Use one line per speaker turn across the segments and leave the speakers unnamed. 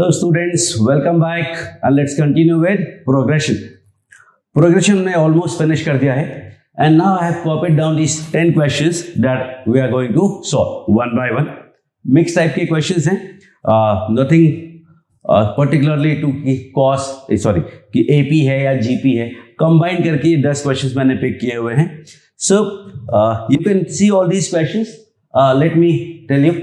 Hello students, welcome back and let's continue with progression. Progression ने almost finish कर दिया है and now I have copied down these 10 questions that we are going to solve one by one. Mixed type के questions हैं, nothing particularly to कि AP है या GP है, combine करके 10 questions मैंने pick किए हुए हैं. So you can see all these questions. Let me tell you,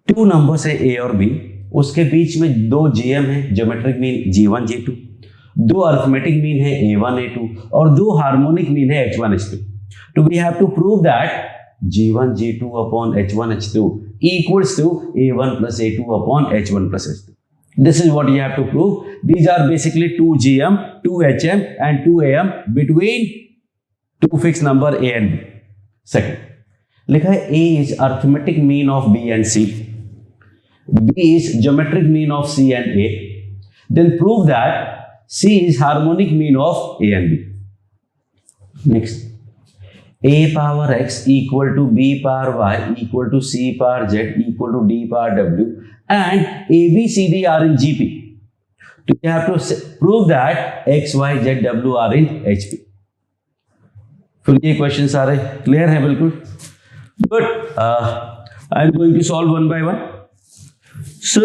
2 numbers है A और B. उसके बीच में 2 GM है, geometric mean G1 G2, 2 arithmetic mean है A1 A2 और 2 हार्मोनिक मीन है H1 H2. तो we have to prove that G1 G2 upon H1 H2 equals to A1 plus A2 upon H1 plus H2. This is what you have to prove. These are basically 2 GM, 2 HM and 2 AM between 2 fixed number A and B. Second, लिखा है A is arithmetic mean of B and C. B is geometric mean of C and A. Then prove that C is harmonic mean of A and B. Next, A power X equal to B power Y equal to C power Z equal to D power W and A, B, C, D are in GP. So you have to prove that X, Y, Z, W are in HP. फिर ये question सारे clear है बिल्कुल. Good. I am going to solve one by one. So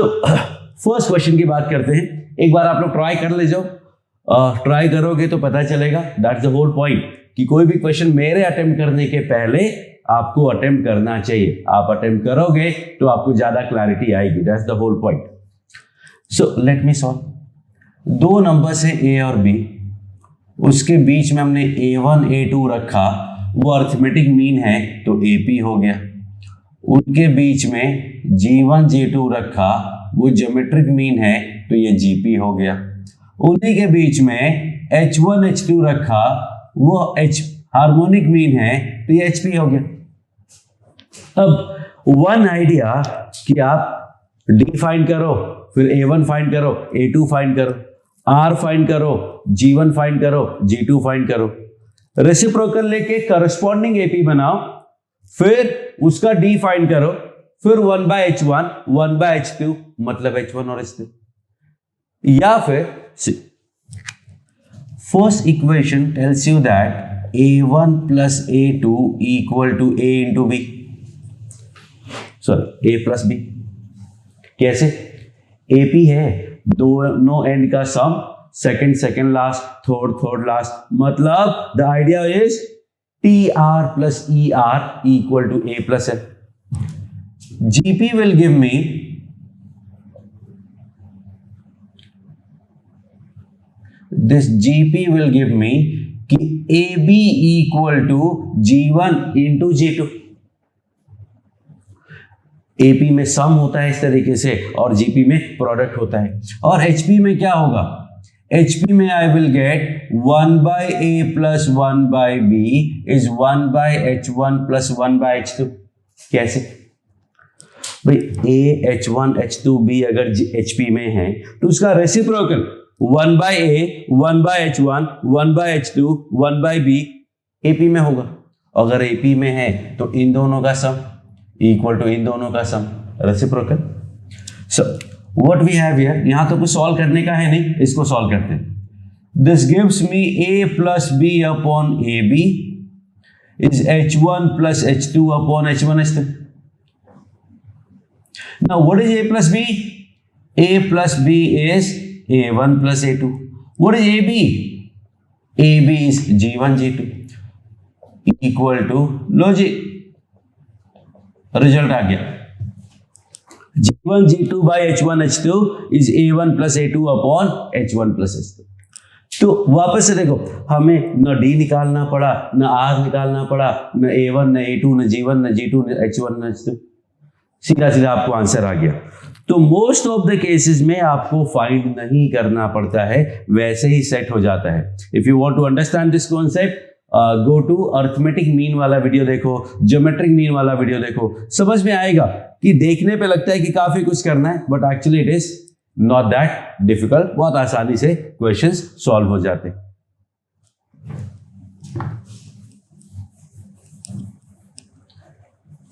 first question की बात करते हैं. एक बार आप लोग ट्राई कर ले जाओ. ट्राई करोगे तो पता चलेगा. दैट्स द होल पॉइंट कि कोई भी क्वेश्चन मेरे अटेम्प्ट करने के पहले आपको अटेम्प्ट करना चाहिए. आप अटेम्प्ट करोगे तो आपको ज्यादा क्लैरिटी आएगी. That's the whole point. So let me solve. 2 numbers है A और B. उसके बीच में हमने A1 A2 रखा, वो अरिथमेटिक मीन है तो AP हो गया. उनके बीच में G1 G2 रखा, वो ज्योमेट्रिक मीन है तो ये GP हो गया. उन्हीं के बीच में H1 H2 रखा, वो हार्मोनिक मीन है तो ये HP हो गया. अब वन आइडिया कि आप D फाइंड करो, फिर A1 फाइंड करो, A2 फाइंड करो, R फाइंड करो, G1 फाइंड करो, G2 फाइंड करो, रेसिप्रोकल लेके करस्पॉन्डिंग AP बनाओ, फिर उसका D फाइंड करो, फिर 1/H1 1/H2 मतलब H1 और H2. या फिर first equation tells you that A1 plus A2 equal to A into B. Sorry A plus B. कैसे? AP है, दोनों एंड का सम, सेकंड लास्ट, थर्ड लास्ट, मतलब the idea is TR plus ER equal to A plus L. GP will give me this. GP will give me कि AB equal to G1 into G2. AP में सम होता है इस तरीके से और GP में प्रोडक्ट होता है. और HP में क्या होगा? HP में I will get 1/A plus 1/B is 1/H1 plus 1/H2. कैसे भाई? A H1 H2 B अगर HP में है तो उसका reciprocal 1/A 1/H1 1/H2 1/B AP में होगा. अगर AP में है तो इन दोनों का सम इक्वल टू इन दोनों का sum, reciprocal. So what we have here, यहां तो कुछ सॉल्व करने का है नहीं, इसको सॉल्व करते हैं. This gives me A plus B upon AB is H1 plus H2 upon H1 H2. Now what is A plus B? A plus B is A1 plus A2. What is AB? AB is G1 G2 equal to, लो जी result आ गया. G1 G2 by H1 H2 is A1 plus A2 upon H1 plus H2. तो वापस से देखो, हमें न D निकालना पड़ा, न R निकालना पड़ा, न A1 न A2 न G1 न G2 न H1 न H2. सीधा सीधा आपको आंसर आ गया. तो मोस्ट ऑफ द केसेस में आपको फाइंड नहीं करना पड़ता है, वैसे ही सेट हो जाता है. If you want to understand this concept, go to arithmetic mean वाला वीडियो देखो, ज्योमेट्रिक मीन वाला वीडियो देखो, समझ में आएगा कि देखने पे लगता है कि काफी कुछ करना है, but actually it is not that difficult. बहुत आसानी से क्वेश्चंस सॉल्व हो जाते हैं.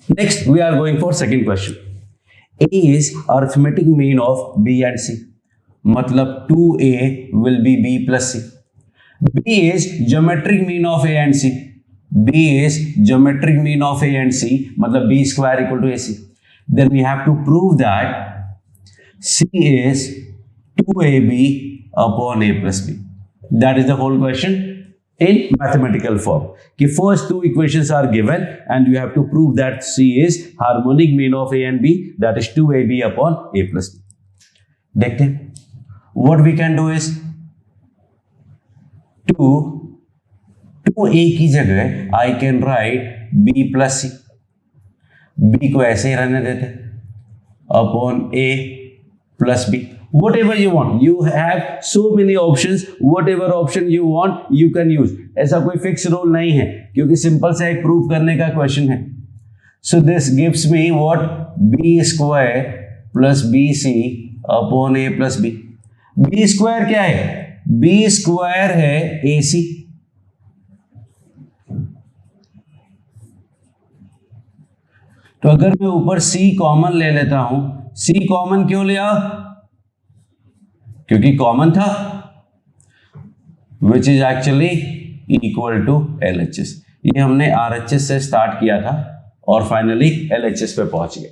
Next we are going for second question. A is arithmetic mean of B and C, मतलब 2A will be B plus C. B is geometric mean of A and C. B is geometric mean of A and C, मतलब B square equal to AC. Then we have to prove that C is 2AB upon A plus B. That is the whole question in mathematical form. कि first two equations are given and you have to prove that C is harmonic mean of A and B, that is 2AB upon A plus B. देखते हैं. What we can do is 2A की जगह I can write B plus C. B को ऐसे ही रहने देते upon A plus B. Whatever you want, you have so many options. Whatever option you want, you can use. ऐसा कोई fix rule नहीं है क्योंकि सिंपल से एक प्रूव करने का क्वेश्चन है. So this gives me what? B square plus BC upon A plus B. B square क्या है? B square है AC. तो अगर मैं ऊपर C कॉमन ले लेता हूं, C कॉमन क्यों लिया? क्योंकि कॉमन था, which is actually equal to LHS. ये हमने RHS से स्टार्ट किया था और फाइनली LHS पे पहुंच गए.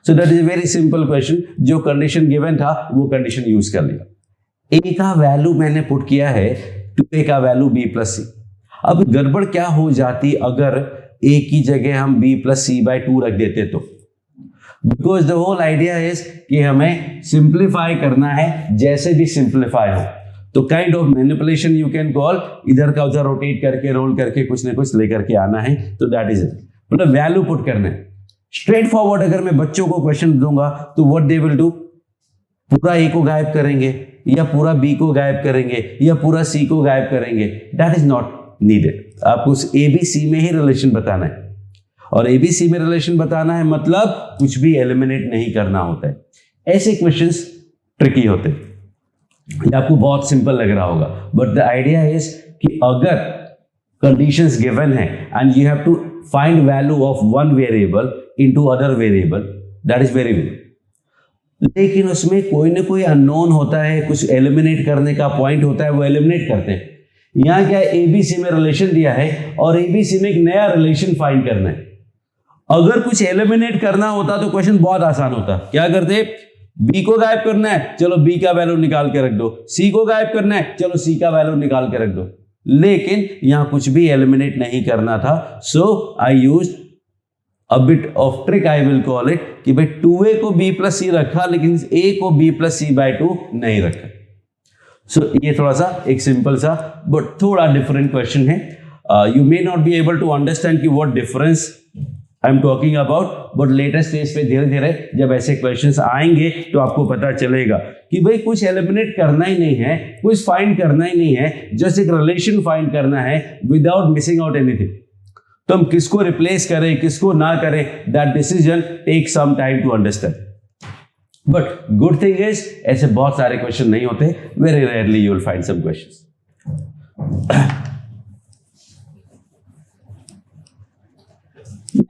सो that is very simple question. जो कंडीशन गिवन था वो कंडीशन यूज कर लिया. A का वैल्यू मैंने पुट किया है 2A का वैल्यू B प्लस C. अब गड़बड़ क्या हो जाती अगर A की जगह हम B प्लस C बाई 2 रख देते तो? Because the whole idea is कि हमें सिंप्लीफाई करना है, जैसे भी सिंप्लीफाई हो. तो kind of manipulation you can call, इधर का उधर रोटेट करके रोल करके कुछ ना कुछ लेकर के आना है. तो दैट इज इट, मतलब वैल्यू पुट करना है. स्ट्रेट फॉरवर्ड अगर मैं बच्चों को क्वेश्चन दूंगा तो व्हाट दे विल डू, पूरा A को गायब करेंगे या पूरा B को गायब करेंगे या पूरा C को गायब करेंगे. That is not needed. आपको उस ABC में ही रिलेशन बताना है, और ABC में रिलेशन बताना है मतलब कुछ भी एलिमिनेट नहीं करना होता है. ऐसे क्वेश्चंस ट्रिकी होते हैं. ये आपको बहुत सिंपल लग रहा होगा, बट द आइडिया इज कि अगर कंडीशंस गिवन है and you have to find value of one variable into other variable, that is very very. लेकिन उसमें कोई ना कोई अननोन होता है, कुछ एलिमिनेट करने का पॉइंट होता है, वो एलिमिनेट करते हैं. यहां क्या है, ABC में रिलेशन दिया है और ABC में एक नया रिलेशन फाइंड करना है. अगर कुछ एलिमिनेट करना होता तो क्वेश्चन बहुत आसान होता. क्या करते, B को गायब करना है, चलो B का वैल्यू निकाल के रख दो. C को गायब करना है, चलो C का वैल्यू निकाल के रख दो. लेकिन यहां कुछ भी एलिमिनेट नहीं करना था. So I used a bit of trick, I will call it, कि भाई 2A को B प्लस C रखा लेकिन A को B प्लस C बाई 2 नहीं रखा. सो ये थोड़ा सा एक सिंपल सा बट थोड़ा डिफरेंट क्वेश्चन है. You may not be able to understand कि what difference I am talking about, but latest stage पे धीरे धीरे जब ऐसे क्वेश्चंस आएंगे तो आपको पता चलेगा कि भाई कुछ एलिमिनेट करना ही नहीं है, कुछ फाइंड करना ही नहीं है, जस्ट एक रिलेशन फाइंड करना है विदाउट मिसिंग आउट एनीथिंग. तो हम किसको रिप्लेस करें किसको ना करें, that decision take some time to understand. But good thing is ऐसे बहुत सारे क्वेश्चन नहीं होते. Very rarely you will find some questions.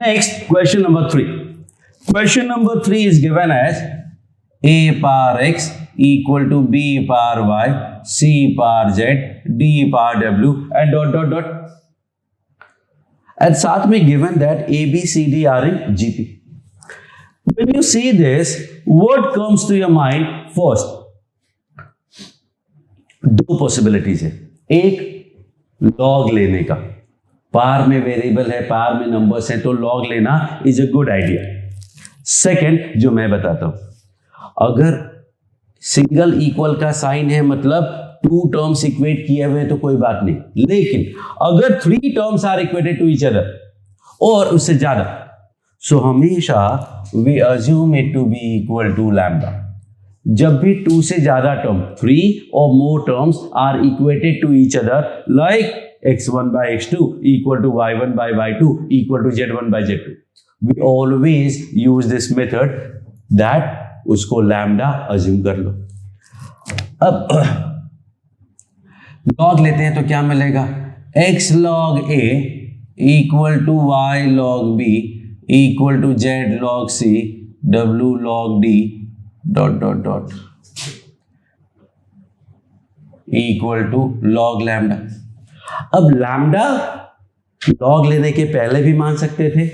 Next, question number 3. Question number 3 is given as A power x equal to B power y, C power z, D power w and dot dot dot. And साथ में given that A, B, C, D are in GP. When you see this, what comes to your mind first? दो possibilities है. एक log लेने का, पार में variable है, पार में नंबर्स है, तो लॉग लेना is a good idea. Second जो मैं बताता हूं, अगर सिंगल इक्वल का साइन है मतलब टू टर्म्स इक्वेट किए हुए तो कोई बात नहीं. लेकिन अगर 3 terms are equated to each other और उससे ज्यादा, सो हमेशा we assume it to B equal to lambda. जब भी 2 से ज्यादा टर्म, 3 और more terms are equated to each other, like x1 by x2 equal to y1 by y2 equal to z1 by z2, we always use this method that उसको lambda assume कर लो. अब log लेते हैं तो क्या मिलेगा, x log a equal to y log b equal to z log c W log D dot dot dot equal to log lambda. अब lambda log लेने के पहले भी मान सकते थे,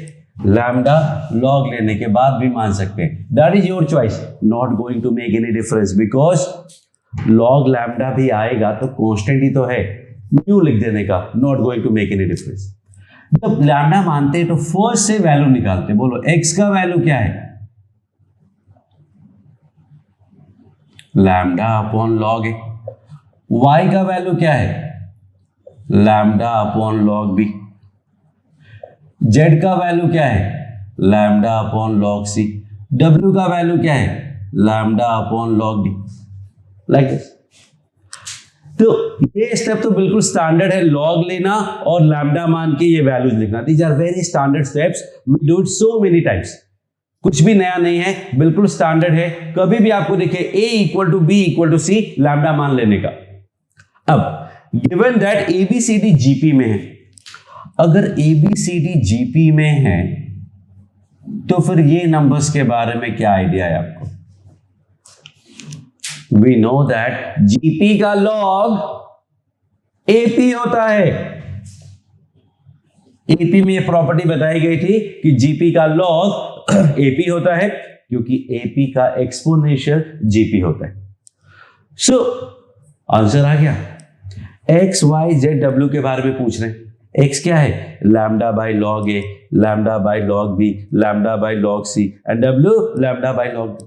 लैम्डा log लेने के बाद भी मान सकते हैं। That is your choice, not going to make any difference, because log lambda भी आएगा तो कांस्टेंट ही तो है, म्यू लिख देने का, not going to make any difference. जब लैम्डा मानते हैं तो फर्स्ट से वैल्यू निकालते, बोलो x का वैल्यू क्या है, lambda upon log a, y का वैल्यू क्या है, lambda upon log b, z का वैल्यू क्या है, lambda upon log c, w का वैल्यू क्या है, lambda upon log d, like this. तो ये स्टेप तो बिल्कुल स्टैंडर्ड है, log लेना और लैम्डा मान के ये वैल्यूज लिखना। These are very standard steps, we do it so many times, कुछ भी नया नहीं है, बिल्कुल स्टैंडर्ड है। कभी भी आपको देखे a equal to b equal to c, lambda मान लेने का। अब गिवन दैट ABCD GP में है, अगर ABCD GP में है तो फिर ये नंबर्स के बारे में क्या आइडिया है आपको? वी नो दैट GP का log AP होता है। AP में ये प्रॉपर्टी बताई गई थी कि GP का log AP होता है, क्योंकि AP का एक्सपोनेंशियल GP होता है। सो आंसर आ गया। X Y Z W के बारे में पूछ रहे हैं। X क्या है, lambda by log A, lambda by log B, lambda by log C, and W lambda by log D.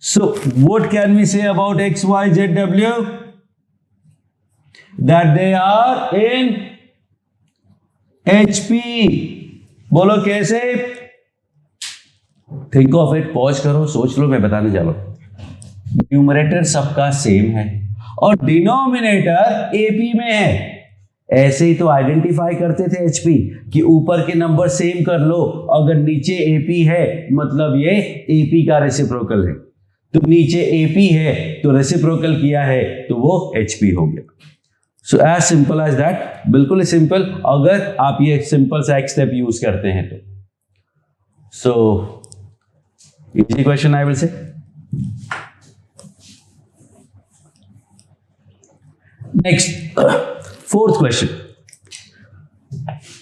So what can we say about X Y Z W? That they are in HP. बोलो कैसे? Think of it, pause करो, सोच लो, मैं बताने जा रहा हूं। Numerator सबका सेम है और डिनोमिनेटर एपी में है। ऐसे ही तो आइडेंटिफाई करते थे एचपी कि ऊपर के नंबर सेम कर लो, अगर नीचे एपी है मतलब ये एपी का रेसिप्रोकल है, तो नीचे एपी है तो रेसिप्रोकल किया है तो वो एचपी हो गया। So as simple as that, बिल्कुल सिंपल, अगर आप ये सिंपल सा एक स्टेप यूज करते हैं तो। So easy question I will say. Next, fourth question,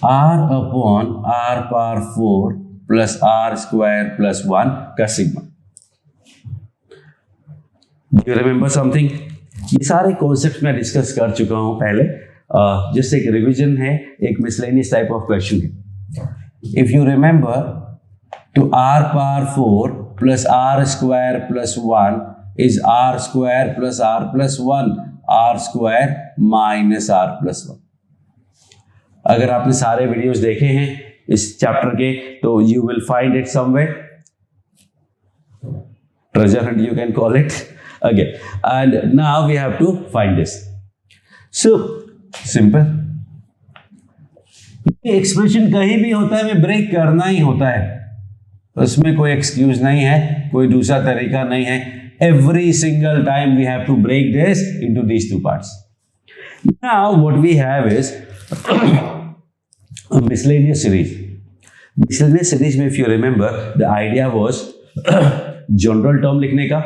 r upon r power 4 plus r square plus 1 का sigma. Do you remember something? ये सारे कॉन्सेप्ट मैं डिस्कस कर चुका हूं पहले, जस्ट एक रिवीजन है, एक मिसलेनियस टाइप ऑफ क्वेश्चन है। इफ यू रिमेंबर, तो r power 4 plus r square plus 1 is r square plus r plus 1, r square minus r plus 1। अगर आपने सारे वीडियोस देखे हैं इस चैप्टर के तो you will find it somewhere, treasure hunt you can call it. Okay, and now we have to find this. So simple, ये expression कहीं भी होता है में ब्रेक करना ही होता है, उसमें कोई एक्सक्यूज नहीं है, कोई दूसरा तरीका नहीं है। Every single time we have to break this into these two parts. Now what we have is a miscellaneous series. Miscellaneous series में if you remember, the idea was general term लिखने का,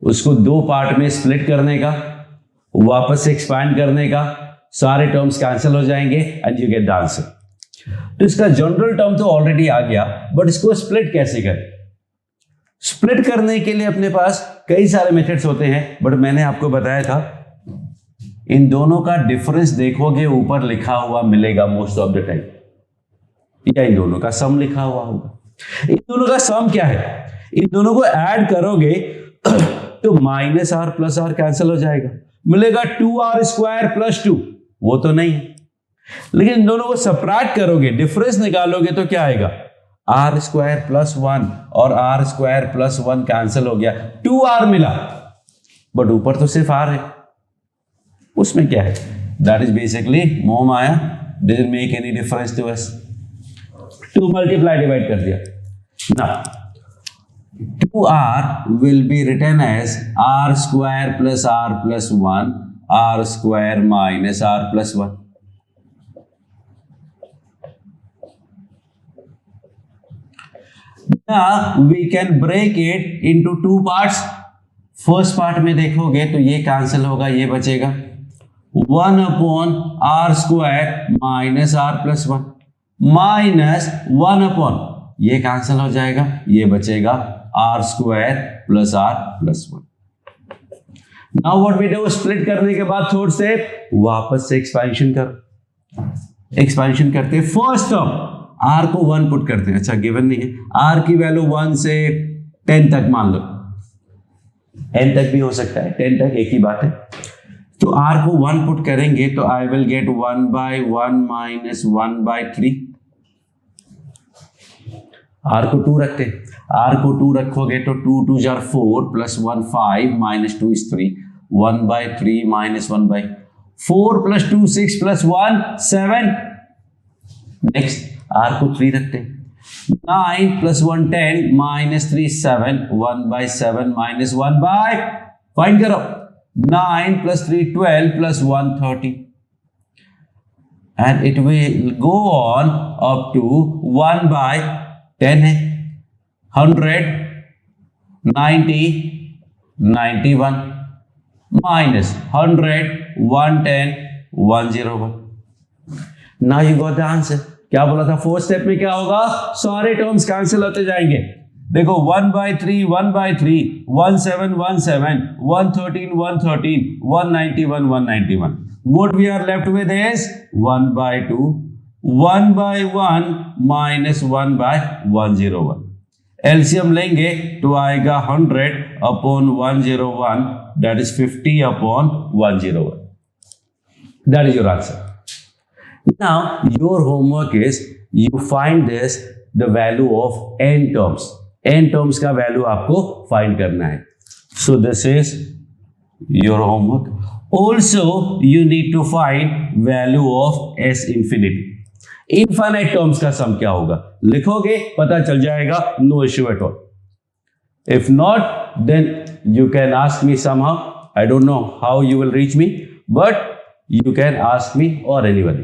उसको दो पार्ट में split करने का, वापस से एक्सपैंड करने का, सारे टर्म्स कैंसिल हो जाएंगे and you get the answer. तो इसका जनरल टर्म तो ऑलरेडी आ गया, बट इसको स्प्लिट कैसे करें? स्प्लिट करने के लिए अपने पास कई सारे मेथड्स होते हैं, बट मैंने आपको बताया था इन दोनों का डिफरेंस देखोगे ऊपर लिखा हुआ मिलेगा मोस्ट ऑफ द टाइम, या इन दोनों का सम लिखा हुआ होगा। इन दोनों का सम क्या है? इन दोनों को ऐड करोगे तो minus R plus R cancel हो जाएगा, मिलेगा 2r स्क्वायर प्लस 2, वो तो नहीं है। लेकिन इन दोनों को सब्ट्रैक्ट करोगे, डिफरेंस निकालोगे तो क्या आएगा? आर स्क्वायर प्लस 1 और आर स्क्वायर प्लस 1 कैंसिल हो गया, 2r मिला, बट ऊपर तो सिर्फ r है, उसमें क्या है? दैट इज बेसिकली मोह माया, doesn't make any difference to us. 2 multiply divide कर दिया ना, 2r will be written as r square plus r plus 1, r square minus r plus 1. Now we can break it into two parts. First part में देखोगे तो ये cancel होगा, ये बचेगा 1/r² माइनस r+1 माइनस 1/, ये कैंसिल हो जाएगा, ये बचेगा r² + r+1। Now what we do, split करने के बाद थोड़ से वापस से एक्सपेंशन करते हैं। फर्स्ट टर्म r को 1 पुट करते हैं, अच्छा गिवन नहीं है, r की वैल्यू 1 से 10 तक मान लो, n तक भी हो सकता है, 10 तक एक ही बात है। तो r को 1 पुट करेंगे तो I will get 1/1 minus 1/3। r को 2 रखते हैं, r को 2 रखोगे तो 2 2 jar 4 + 1 5 minus 2 is 3, 1/3 minus 1/4 + 2 6 + 1 7। Next r को 3 रखते हैं, 9 + 1 10 माइनस 3 7, 1/7 माइनस 1/, फाइंड करो, 9 + 3 12 + 1 13, and it will go on up to 1/10 है, 100 90 91 minus 100 110 101। Now you got the answer। क्या बोला था फोर्थ स्टेप में, क्या होगा, सारे टर्म्स कैंसिल होते जाएंगे। देखो 1/3 1/3 17 17 113 113 191 191। What we are left with is 1/2 1/1 minus 1/101। LCM लेंगे तो आएगा 100/101, that is 50/101। That is your answer। Now your homework is you find this the value of n terms। n terms का वैल्यू आपको find करना है। So this is your homework। Also you need to find value of s infinity। Infinite terms का sum क्या होगा लिखोगे, पता चल जाएगा, no issue at all. If not then you can ask me somehow, I don't know how you will reach me, but you can ask me or anybody.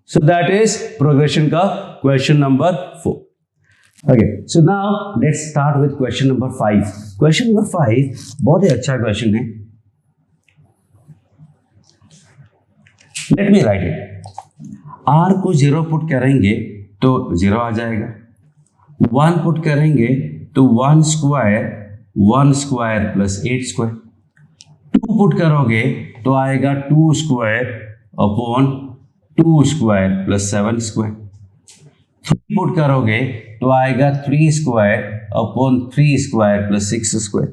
So that is progression का question number 4। Okay, so now let's start with question number 5। Question number 5 बहुत ही अच्छा question है। Let me write it. r को 0 put करेंगे तो 0 आ जाएगा, 1 put करेंगे तो 1 स्क्वायर प्लस 8 स्क्वायर, 2 पुट करोगे तो आएगा 2 square upon 2 square plus 7 square, 3 put करोगे तो आएगा 3 square upon 3 square plus 6 square,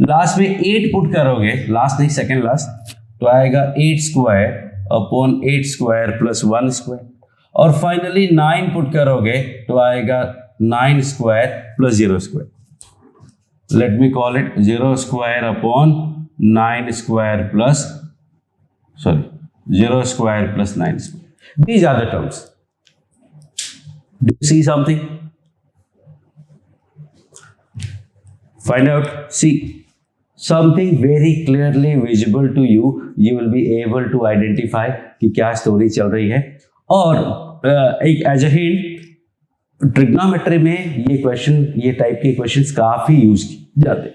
last में 8 पुट करोगे, लास्ट नहीं सेकेंड लास्ट, तो आएगा 8 square upon 8 square plus 1 square, और फाइनली 9 पुट करोगे तो आएगा 9 square plus 0 square. Let me call it 0 square upon 9 square plus 0 square plus 9 square. These are the terms. Do you see something? Find out, see something very clearly visible to you, you will be able to identify कि क्या story चल रही है। और एक as a hint, trigonometry में ये question, ये टाइप के क्वेश्चंस काफी यूज जाते हैं।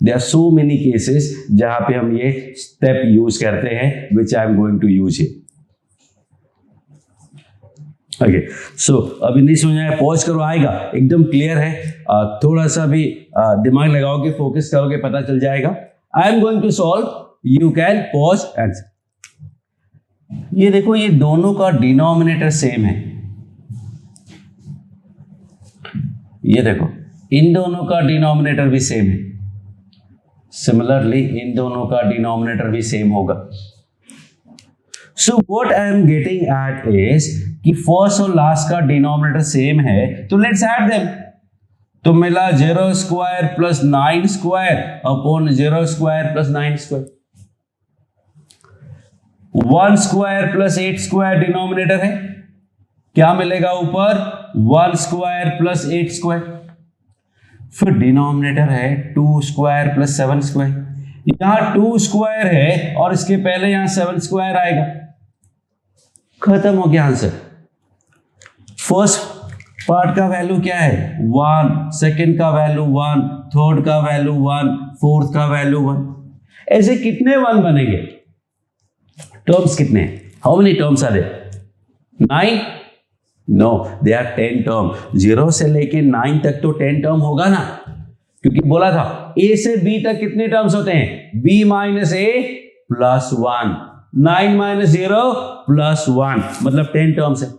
There are so many cases जहां पे हम ये स्टेप यूज करते हैं, which I am going to use here. Okay, so अभी नहीं समझ आया, पॉज करो, आएगा, एकदम क्लियर है। थोड़ा सा भी दिमाग लगाओगे, फोकस करोगे, पता चल जाएगा। I am going to solve, you can pause answer. ये देखो, ये दोनों का डिनोमिनेटर सेम है। ये देखो, इन दोनों का डिनोमिनेटर भी सेम है। सिमिलरली इन दोनों का डिनोमिनेटर भी सेम होगा। सो what I am getting eight is कि फर्स्ट और लास्ट का डिनोमिनेटर सेम है, तो लेट्स ऐड देम। तो मिला 0 square plus 9 square upon 0 square plus 9 square. 1 square plus 8 square denominator है, क्या मिलेगा ऊपर? 1 स्क्वायर प्लस 8 स्क्वायर। फिर डिनोमिनेटर है 2 स्क्वायर प्लस 7 स्क्वायर। यहां 2 स्क्वायर है और इसके पहले यहां 7 स्क्वायर आएगा। खत्म हो गया आंसर। फर्स्ट पार्ट का वैल्यू क्या है 1, सेकंड का वैल्यू 1, थर्ड का वैल्यू 1, फोर्थ का वैल्यू 1। ऐसे कितने 1 बनेंगे? टर्म्स कितने? How many terms are there? 9? No, they are 10 term. 0 से लेके 9 तक तो 10 टर्म होगा ना, क्योंकि बोला था a से b तक कितने टर्म्स होते हैं? b minus a plus 1, 9 minus 0 plus 1, मतलब 10 टर्म्स है।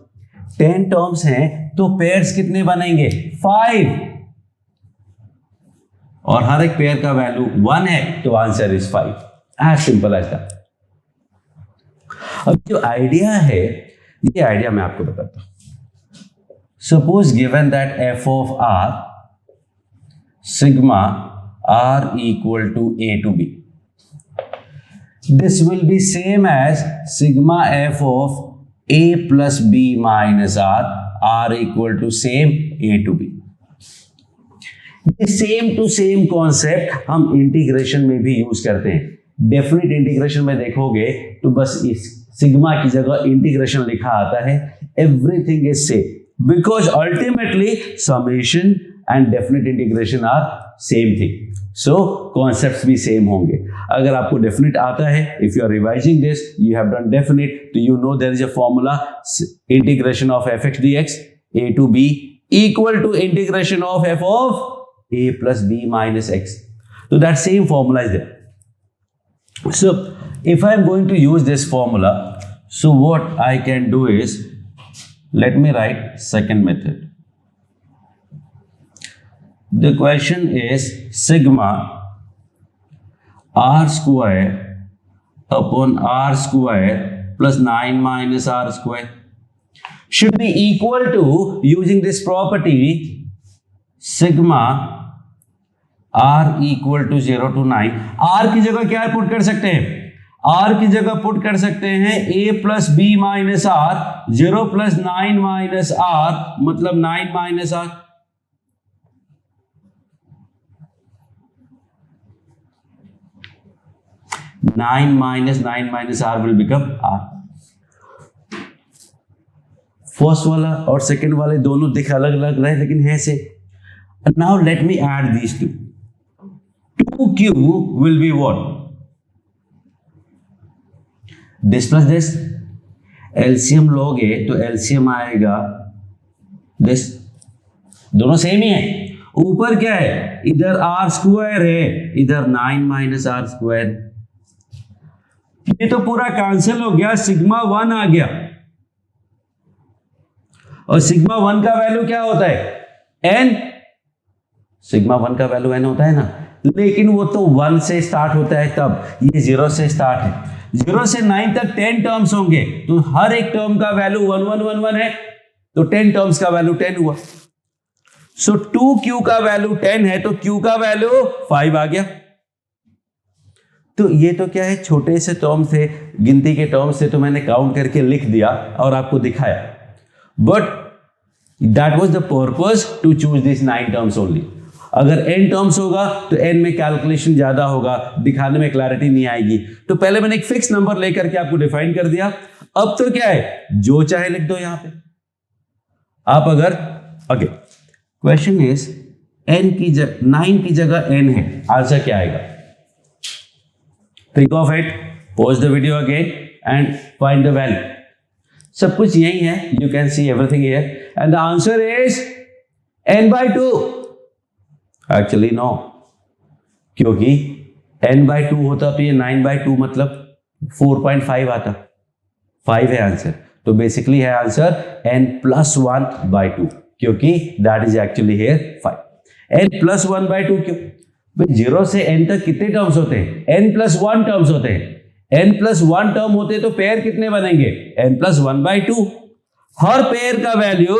10 टर्म्स हैं तो पेयर्स कितने बनेंगे? 5, और हर एक पेयर का वैल्यू 1 है, तो answer is 5। As simple as that. अब जो आइडिया है, ये आइडिया मैं आपको बताता हूं। Suppose given that f of r sigma r equal to a to b, this will be same as sigma f of a plus b minus r equal to same a to b। Same to same concept हम integration में भी use करते हैं। Definite integration में देखोगे तो बस इस सिग्मा की जगह इंटीग्रेशन लिखा आता है। Everything is same because ultimately summation and definite integration are same thing, so concepts भी सेम होंगे। अगर आपको डेफिनेट आता है, if you are revising this, you have done definite, तो you know there is a formula integration of f x d x a to B equal to integration of f of a plus b minus x. So that same formula is there. So if I am going to use this formula, so what I can do is, let me write second method. The question is sigma r square upon r square plus 9 minus r square should be equal to, using this property, sigma r equal to 0 to 9। r की जगह क्या put कर सकते हैं? r की जगह put कर सकते हैं a plus b minus r, 0 plus 9 minus r, मतलब 9 minus r। Nine minus r will become r। First वाला और सेकेंड वाले दोनों दिख अलग अलग रहे, लेकिन है से। Now let me add these two. 2q will be what? This plus this. LCM लोगे तो LCM आएगा this। दोनों सेम ही है। ऊपर क्या है? इधर r स्क्वायर है, इधर 9 माइनस r स्क्वायर। ये तो पूरा कैंसिल हो गया, सिग्मा 1 आ गया। और सिग्मा 1 का वैल्यू क्या होता है? n। सिग्मा 1 का वैल्यू n होता है ना, लेकिन वो तो 1 से स्टार्ट होता है, तब ये 0 से स्टार्ट है। 0 से 9 तक 10 टर्म्स होंगे, तो हर एक टर्म का वैल्यू 1 1 1 1 है, तो 10 टर्म्स का वैल्यू 10 हुआ। सो 2q का वैल्यू 10 है, तो q का वैल्यू 5 आ गया। तो ये तो क्या है, छोटे से टर्म से, गिनती के टर्म से तो मैंने काउंट करके लिख दिया और आपको दिखाया, but that was the purpose to choose this 9 terms only. अगर n टर्म्स होगा तो n में कैलकुलेशन ज्यादा होगा, दिखाने में क्लैरिटी नहीं आएगी। तो पहले मैंने एक फिक्स नंबर लेकर के आपको डिफाइन कर दिया। अब तो क्या है, जो चाहे लिख दो यहां पे आप। अगर ओके, क्वेश्चन इज n की जगह 9 की जगह n है, आंसर क्या आएगा? Think of it, pause the video again and find the value. सब कुछ यही है, you can see everything here and the answer is n/2। Actually no, क्योंकि n/2 होता तो ये 9/2 मतलब 4.5 आता, 5 है आंसर। तो बेसिकली है आंसर n+1/2, क्योंकि that is actually here 5। n+1/2 क्यों? 0 से n तक कितने टर्म्स होते हैं? n+1 टर्म्स होते हैं। n+1 टर्म होते तो पेयर कितने बनेंगे? n+1/2। हर पेयर का वैल्यू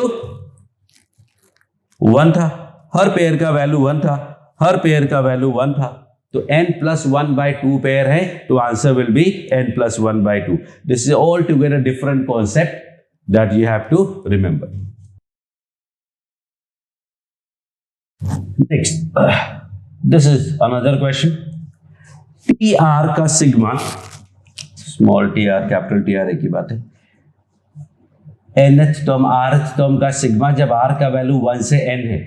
1 था, हर पेयर का वैल्यू 1 था, हर पेयर का वैल्यू 1 था। तो n+1/2 पेयर है, तो answer will be n+1/2। This is all together different concept that you have to remember. Next, this is another question. TR का sigma, small TR capital TR एक ही बात है, nth टर्म rth टर्म का sigma जब r का value 1 से n है,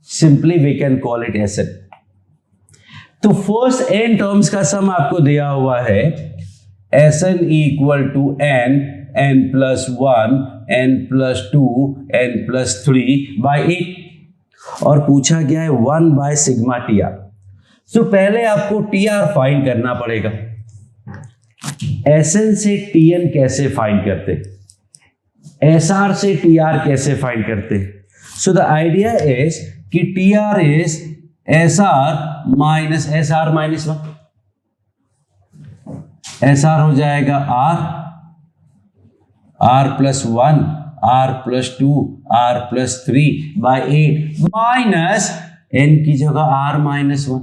simply we can call it Sn। तो फर्स्ट n टर्म्स का सम आपको दिया हुआ है Sn equal to n plus 1 n plus 2 n plus 3 by 8 और पूछा गया है 1 बाय सिग्मा टीआर। तो पहले आपको टीआर फाइंड करना पड़ेगा। Sn से Tn कैसे फाइंड करते, Sr से Tr कैसे फाइंड करते? सो द आइडिया इज कि Tr is Sr minus Sr minus 1, Sr हो जाएगा R plus 1 R plus 2 R plus 3 by 8 minus n की जगह R minus 1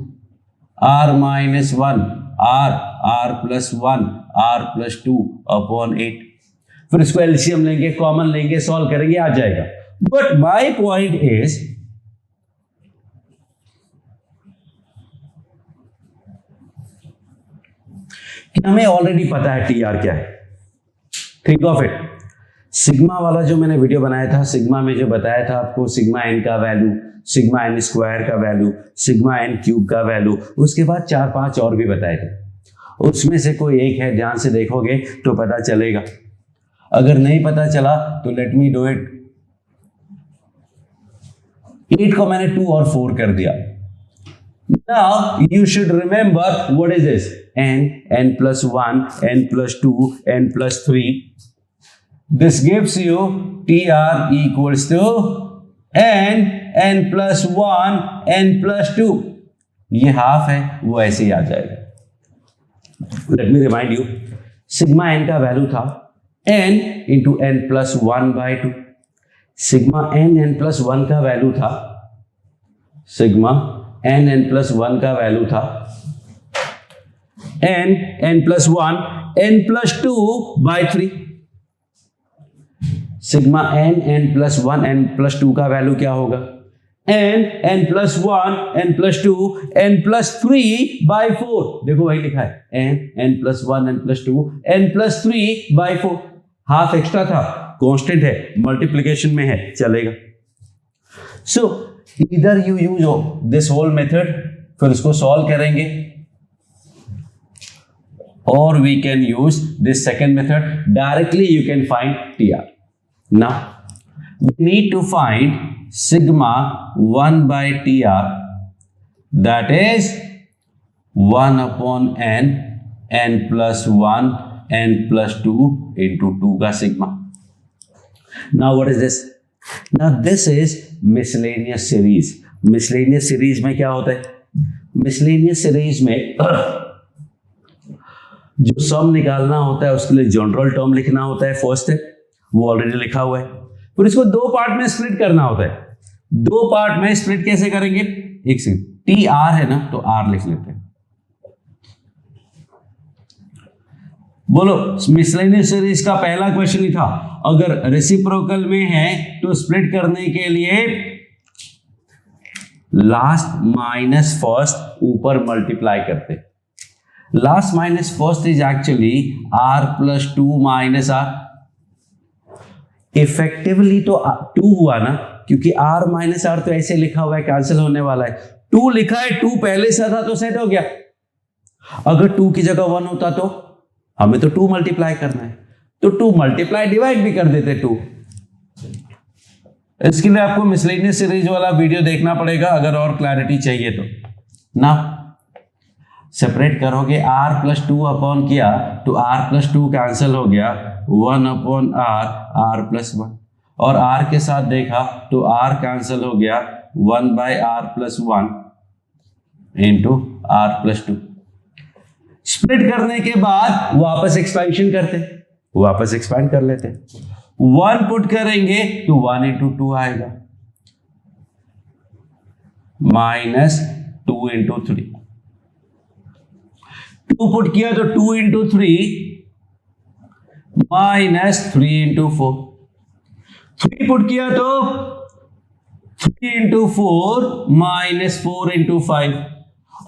R minus 1 R plus 1 R plus 2 upon 8। फिर इसको LCM लेंगे, common लेंगे, solve करेंगे, आ जाएगा। बट माई पॉइंट इज कि हमें ऑलरेडी पता है टीआर क्या है। थिंक ऑफ इट, सिग्मा वाला जो मैंने वीडियो बनाया था, सिग्मा में जो बताया था आपको सिग्मा एन का वैल्यू, सिग्मा एन स्क्वायर का वैल्यू, सिग्मा एन क्यूब का वैल्यू, उसके बाद 4-5 और भी बताए थे। उसमें से कोई एक है, ध्यान से देखोगे तो पता चलेगा। अगर नहीं पता चला तो लेट मी डू इट। 8 को मैंने 2 और 4 कर दिया। Now you should remember what is this? n plus 1, n plus 2, n plus 3. This gives you TR equals to n plus 1, n plus 2. ये हाफ है, वो ऐसे ही आ जाएगा। Let me remind you, sigma n का वैल्यू था n into n plus 1 by 2। Sigma n plus 1 का value था, sigma n plus 1 का वैल्यू था n plus 1 n plus 2 by 3। Sigma n plus 1 n plus 2 का वैल्यू क्या होगा? n plus 1 n plus 2 n plus 3 by 4। देखो वही लिखा है n plus 1 n plus 2 n plus 3 by 4। Half extra था, कांस्टेंट है, मल्टीप्लिकेशन में है, चलेगा। सो इधर you use this whole method, फिर उसको सॉल्व करेंगे, और we can use this second method. Directly you can find TR. Now we need to find sigma 1 by TR, that is 1 upon n plus 1 n plus 2 into 2 का sigma. Now what is this? Now this is miscellaneous series. Miscellaneous series में क्या होता है? Miscellaneous series में जो सम निकालना होता है उसके लिए जनरल टर्म लिखना होता है फर्स्ट स्टेप, वो ऑलरेडी लिखा हुआ है। फिर इसको 2 पार्ट में स्प्लिट करना होता है। 2 पार्ट में स्प्लिट कैसे करेंगे? एक सेकंड, टी आर है ना, तो आर लिख लेते हैं। बोलो, मिसलेनियस सीरीज का पहला क्वेश्चन ही था, अगर रेसिप्रोकल में है तो स्प्लिट करने के लिए लास्ट माइनस फर्स्ट ऊपर मल्टीप्लाई करते। Last minus first is actually r plus 2 minus r। Effectively तो 2 हुआ ना, क्योंकि r माइनस r तो ऐसे लिखा हुआ है, कैंसिल होने वाला है। 2 लिखा है, 2 पहले से था तो सेट हो गया। अगर 2 की जगह 1 होता तो हमें तो 2 मल्टीप्लाई करना है, तो 2 मल्टीप्लाई डिवाइड भी कर देते 2। इसके लिए आपको मिसलेनियस सीरीज वाला वीडियो देखना पड़ेगा अगर और क्लैरिटी चाहिए तो। ना सेपरेट करोगे, r प्लस 2 अपॉन किया तो r प्लस 2 कैंसिल हो गया, 1 अपॉन r प्लस 1, और r के साथ देखा तो r कैंसिल हो गया, 1 by r plus 1 into r plus 2। Split करने के बाद वापस एक्सपेंशन करते, वापस एक्सपेंड कर लेते। 1 पुट करेंगे तो 1 इंटू 2 आएगा, माइनस 2 इंटू 3। 2 पुट किया तो 2 इंटू 3 माइनस 3 इंटू 4। 3 पुट किया तो 3 इंटू 4 माइनस 4 इंटू 5,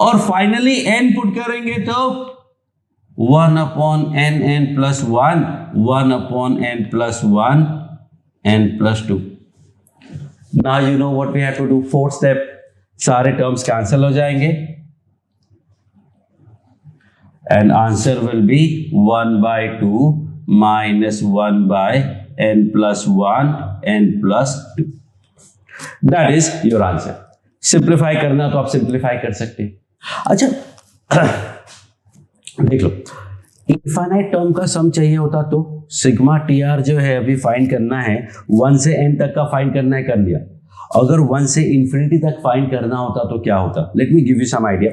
और फाइनली n पुट करेंगे तो 1 upon n plus 1, 1 upon n plus 1 n plus 2. Now you know what we have to do. Fourth step, सारे terms cancel हो जाएंगे and answer will be 1 by 2 minus 1 by n plus 1 n plus 2. That is your answer. Simplify करना तो आप simplify कर सकते हैं. अच्छा देख लो, इनफाइनाइट टर्म का सम चाहिए होता तो सिग्मा टी आर जो है अभी फाइंड करना है, 1 से n तक का फाइंड करना है, कर लिया. अगर 1 से इंफिनिटी तक फाइंड करना होता तो क्या होता? Let me give you some idea.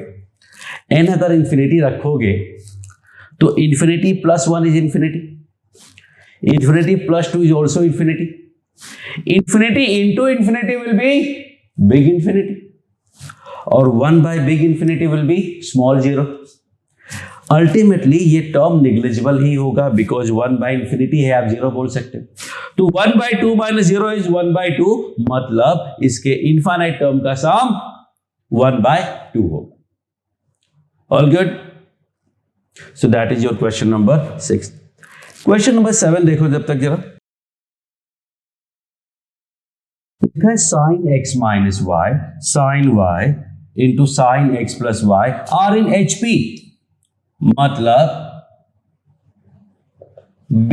n अगर इंफिनिटी रखोगे तो infinity plus 1 is infinity, infinity plus 2 is also infinity, infinity into infinity will be big infinity, और 1 by big infinity will be small zero. Ultimately ये term negligible ही होगा because 1 bye infinity है, आप zero बोल सकते हो. तो 1 by 2 minus zero is 1 by 2, मतलब इसके इनफाइनाइट टर्म का सम 1 बाय 2 होगा. All good? So that is your question number 6. Question number 7 देखो जब तक जरा. लिखा है sin x minus y, sin y into sin x plus y are in HP. मतलब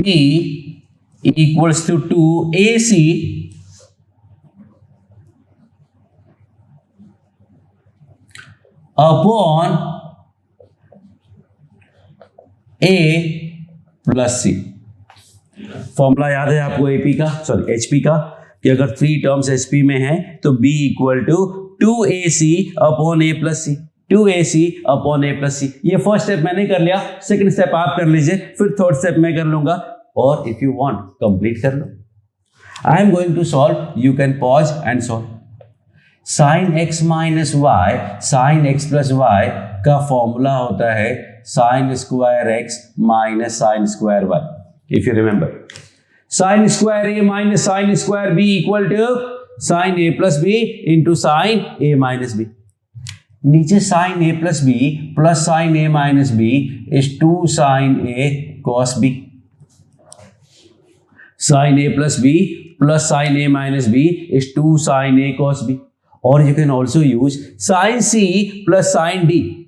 B equals to 2AC upon A plus C. Formula याद है आपको एपी का, सॉरी एचपी का, कि अगर 3 टर्म्स एचपी में है तो B equal to 2AC upon A plus c, 2AC upon A plus c. ये फर्स्ट स्टेप मैंने कर लिया, सेकंड स्टेप आप कर लीजिए, फिर थर्ड स्टेप मैं कर लूंगा, और इफ यू वांट कंप्लीट कर लो. I am going to solve, you can pause and solve. Sine x minus y, sine x plus y का फॉर्मूला होता है sine square x minus sine square y. If you remember, sine square A minus sine square b equal to sine A plus B into sine A minus b. नीचे sine A plus b plus sine A minus b is 2 sine a cos B. Sine A plus b plus sine A minus b is 2 sine a cos b. और you can also use sine c plus sine d.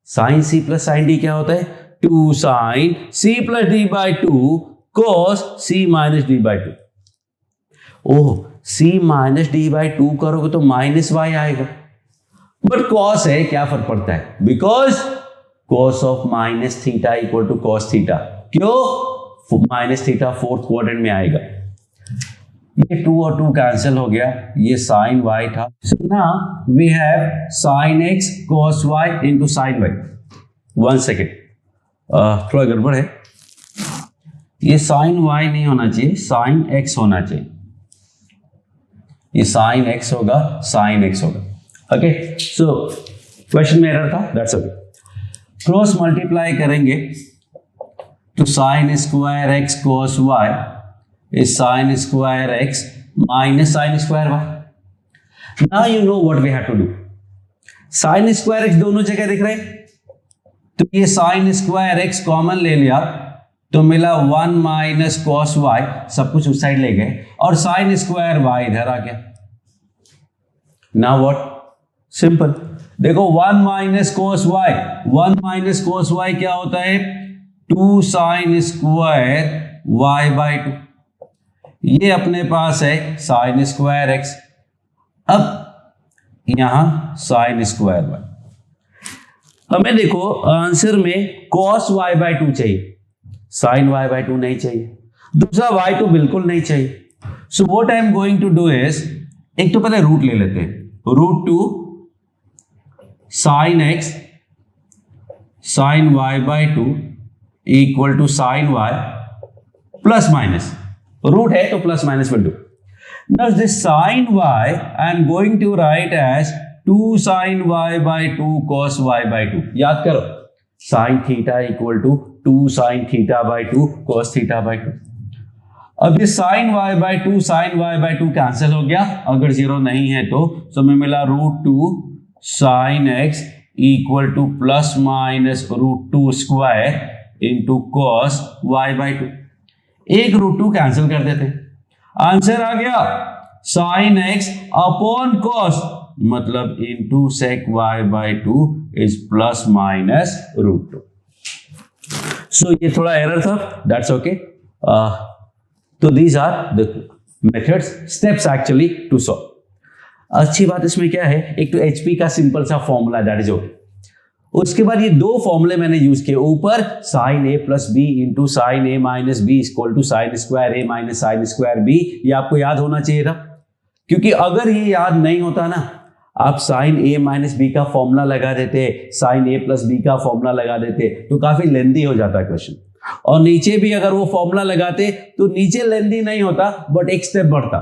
Sine c plus sine d क्या होता है? 2 sine c plus d by 2 cos c minus d by 2. Oh, c minus d by 2 करोगे तो minus y आएगा, but cos है, क्या फर्क पड़ता है? Because cos of minus theta equal to cos theta. क्यों? माइनस थीटा फोर्थ क्वाड्रेंट में आएगा. ये 2 और 2 कैंसिल हो गया, ये साइन y था. So now we have sine x cos y into sine y. 1 second, थोड़ा गड़बड़ है, ये साइन y नहीं होना चाहिए, साइन x होना चाहिए. ये साइन x होगा, साइन x होगा. ओके, सो क्वेश्चन में एरर था, दैट्स ओके. क्रॉस मल्टीप्लाई करेंगे तो sine square x cos y is sin square x minus sin square y. Now you know what we have to do. sin square x दोनों जगह दिख रहे, तो ये sin square x कॉमन ले लिया तो मिला 1 माइनस cos y, सब कुछ उस साइड ले गए, और sin square y इधर आ गया. Now what? सिंपल. देखो 1 minus cos y, 1 minus cos y क्या होता है? 2 sin square y बाई 2. ये अपने पास है साइन स्क्वायर एक्स. अब यहां साइन स्क्वायर वाई. हमें देखो आंसर में कॉस वाई बाई 2 चाहिए, साइन वाई बाई 2 नहीं चाहिए, दूसरा वाई तो बिल्कुल नहीं चाहिए. So what I am going to do is, एक तो पहले रूट ले लेते हैं. Root 2 sine x sine y by 2 equal to sine y plus minus. Root है तो plus minus will do. Now this sin y I am going to write as 2 sin y by 2 cos y by 2. याद करो, sin theta equal to 2 sin theta by 2 cos theta by 2. अब ये sin y by 2 sin y by 2 cancel हो गया, अगर zero नहीं है तो हमें मिला root 2 sin x equal to plus minus root 2 square into cos y by 2. एक रूट 2 कैंसिल कर देते हैं. आंसर आ गया sin x अपॉन cos मतलब into sec y by 2 is plus minus root 2. So ये थोड़ा एरर था, that's okay. तो these are the methods, steps actually to solve. अच्छी बात इसमें क्या है, एक तो HP का सिंपल सा फॉर्मूला दैट इज ओके. उसके बाद ये दो फॉर्मूले मैंने यूज किए, ऊपर sine A plus B into sine A minus B equal to sine square A minus sine square B. ये आपको याद होना चाहिए था, क्योंकि अगर ये याद नहीं होता ना, आप साइन ए माइनस बी का फॉर्मूला लगा देते, साइन ए प्लस बी का फॉर्मूला लगा देते, तो काफी लेंदी हो जाता क्वेश्चन. और नीचे भी अगर वो फॉर्मूला लगाते तो नीचे लेंदी नहीं होता, बट एक स्टेप बढ़ता.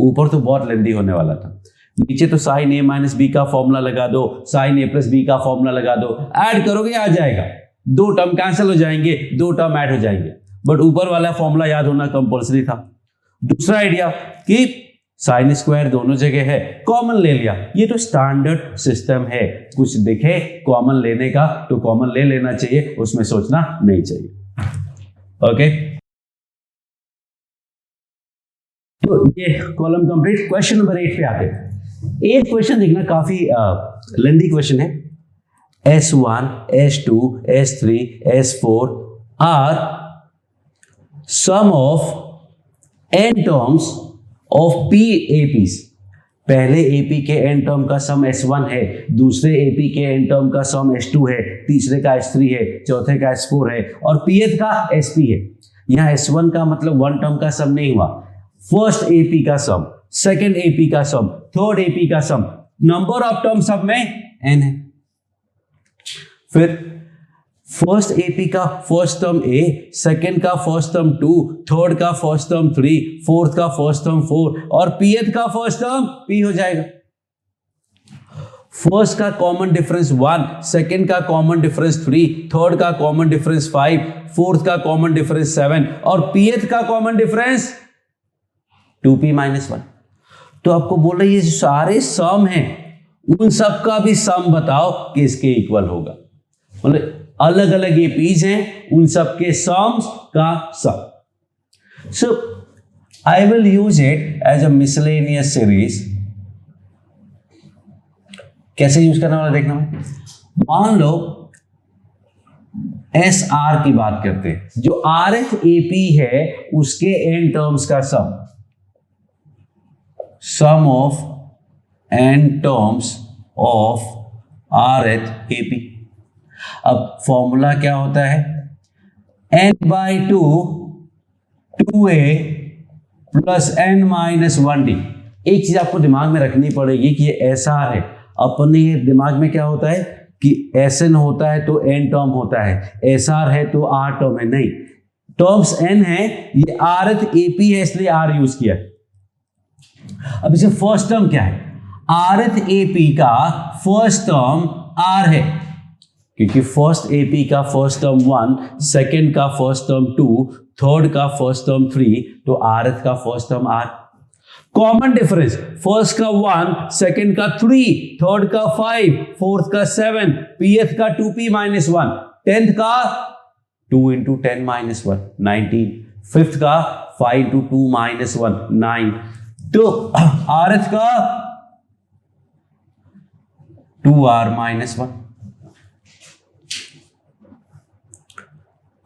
ऊपर तो बहुत लेंदी होने वाला था. नीचे तो साइन ए माइनस बी का फॉर्मूला लगा दो, साइन ए प्लस बी का फॉर्मूला लगा दो, ऐड करोगे आ जाएगा, दो टर्म कैंसिल हो जाएंगे, दो टर्म ऐड हो जाएंगे. बट ऊपर वाला फॉर्मूला याद होना कंपलसरी था. दूसरा आइडिया कि साइन स्क्वायर दोनों जगह है, कॉमन ले लिया. ये तो स्टैंडर्ड सिस्टम है, कुछ दिखे कॉमन लेने का तो कॉमन ले लेना चाहिए, उसमें सोचना नहीं चाहिए. ओके, तो ये कॉलम कंप्लीट. क्वेश्चन नंबर 8 पे आते हैं. एक क्वेश्चन देखना, काफी लेंदी क्वेश्चन है. S1, S2, S3, S4 are sum of n terms of p APs. पहले AP के n टर्म का सम S1 है, दूसरे AP के n टर्म का सम S2 है, तीसरे का S3 है, चौथे का S4 है और pth का SP है. यहाँ S1 का मतलब वन टर्म का सम नहीं हुआ, फर्स्ट AP का सम, सेकेंड AP का सम, थर्ड AP का सम. नंबर ऑफ टर्म सब में n है. फिर फर्स्ट AP का फर्स्ट टर्म A, सेकेंड का फर्स्ट टर्म 2, थर्ड का फर्स्ट टर्म 3, फोर्थ का फर्स्ट टर्म 4 और pth का फर्स्ट टर्म P हो जाएगा. फर्स्ट का कॉमन डिफरेंस 1, सेकेंड का कॉमन डिफरेंस 3, थर्ड का कॉमन डिफरेंस 5, फोर्थ का कॉमन डिफरेंस 7 और pth का कॉमन डिफरेंस 2p माइनस 1. तो आपको बोल रहे ये सारे सम हैं, उन सब का भी सम बताओ कि इसके इक्वल होगा. मतलब अलग अलग एपीज हैं, उन सब के सम्स का sum. So I will use it as a miscellaneous series. कैसे यूज करने वाला देखना है. मान लो एस आर की बात करते हैं, जो rth AP है उसके n टर्म्स का sum of n terms of rth AP. अब फॉर्मूला क्या होता है, n by 2 2a plus n minus 1d. एक चीज आपको दिमाग में रखनी पड़ेगी कि ये SR है. अपने दिमाग में क्या होता है कि Sn होता है तो n टर्म होता है, SR है तो R टर्म है. नहीं, टर्म्स n है, ये rth AP है इसलिए R यूज किया. अब इसे फर्स्ट टर्म क्या है, rth AP का फर्स्ट टर्म R है, क्योंकि फर्स्ट AP का फर्स्ट टर्म 1, सेकेंड का फर्स्ट टर्म 2, थर्ड का फर्स्ट टर्म 3, तो rth का first term R. Common difference, first का 1, सेकेंड का 3, थर्ड का 5, फोर्थ का 7, pth का 2p माइनस 1, 10th का 2 इंटू 10 माइनस 1 19, फिफ्थ का 5 इंटू 2 माइनस 1 9. तो rth का 2r minus 1.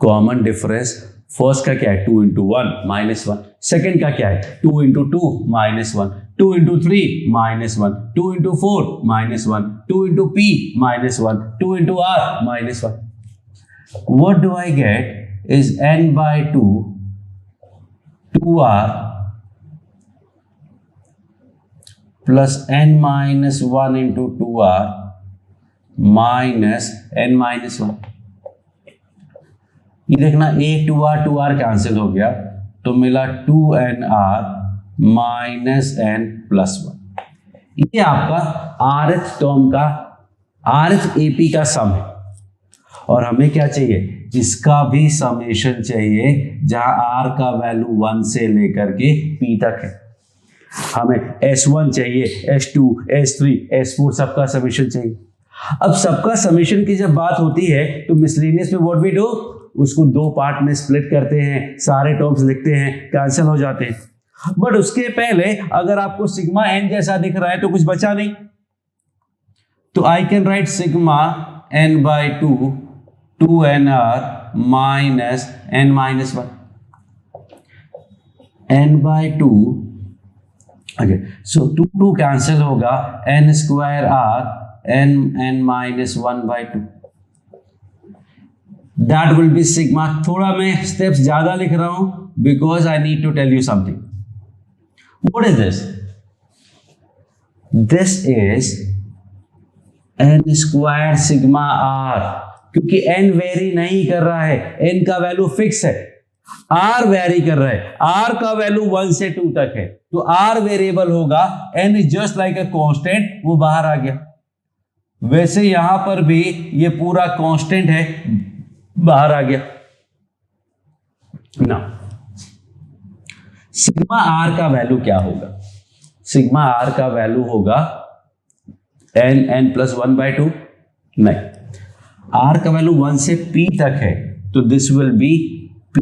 Common difference, first का क्या है 2 इंटू 1 माइनस 1, सेकेंड का क्या है 2 into 2 minus 1, 2 into 3 minus 1, 2 into 4 minus 1, 2 into p minus 1, 2 into r minus 1. What do I get is n by 2 2r plus n minus 1 into 2r minus n minus 1. ये देखना a 2r cancel हो गया तो मिला 2nr minus n plus 1. ये आपका rth term का rth AP का सम है. और हमें क्या चाहिए, इसका भी समेशन चाहिए, जहां r का वैल्यू 1 से लेकर के p तक है. हमें S1 चाहिए, S2, S3, S4 सबका समेशन चाहिए. अब सबका समेशन की जब बात होती है तो मिसलेनियस में व्हाट वी डू, उसको दो पार्ट में स्प्लिट करते हैं, सारे टर्म्स लिखते हैं, कैंसिल हो जाते हैं. बट उसके पहले अगर आपको सिग्मा एन जैसा दिख रहा है तो कुछ बचा नहीं, तो I can write sigma n by two n r minus n minus one, n by two. Okay, so two cancel होगा, n square r n minus one by two, that will be sigma. थोड़ा मैं steps ज्यादा लिख रहा हूं because I need to tell you something. What is this? This is n square sigma r, क्योंकि n vary नहीं कर रहा है, एन का वैल्यू फिक्स है, आर वेरी कर रहा है, आर का वैल्यू 1 से 2 तक है, तो आर वेरिएबल होगा, N is just like a constant, वो बाहर आ गया। वैसे यहां पर भी ये पूरा कांस्टेंट है, बाहर आ गया ना। सिग्मा आर का वैल्यू क्या होगा? सिग्मा आर का वैल्यू होगा एन प्लस 1 बाई 2, नहीं, आर का वैल्यू 1 से p तक है, तो this will be p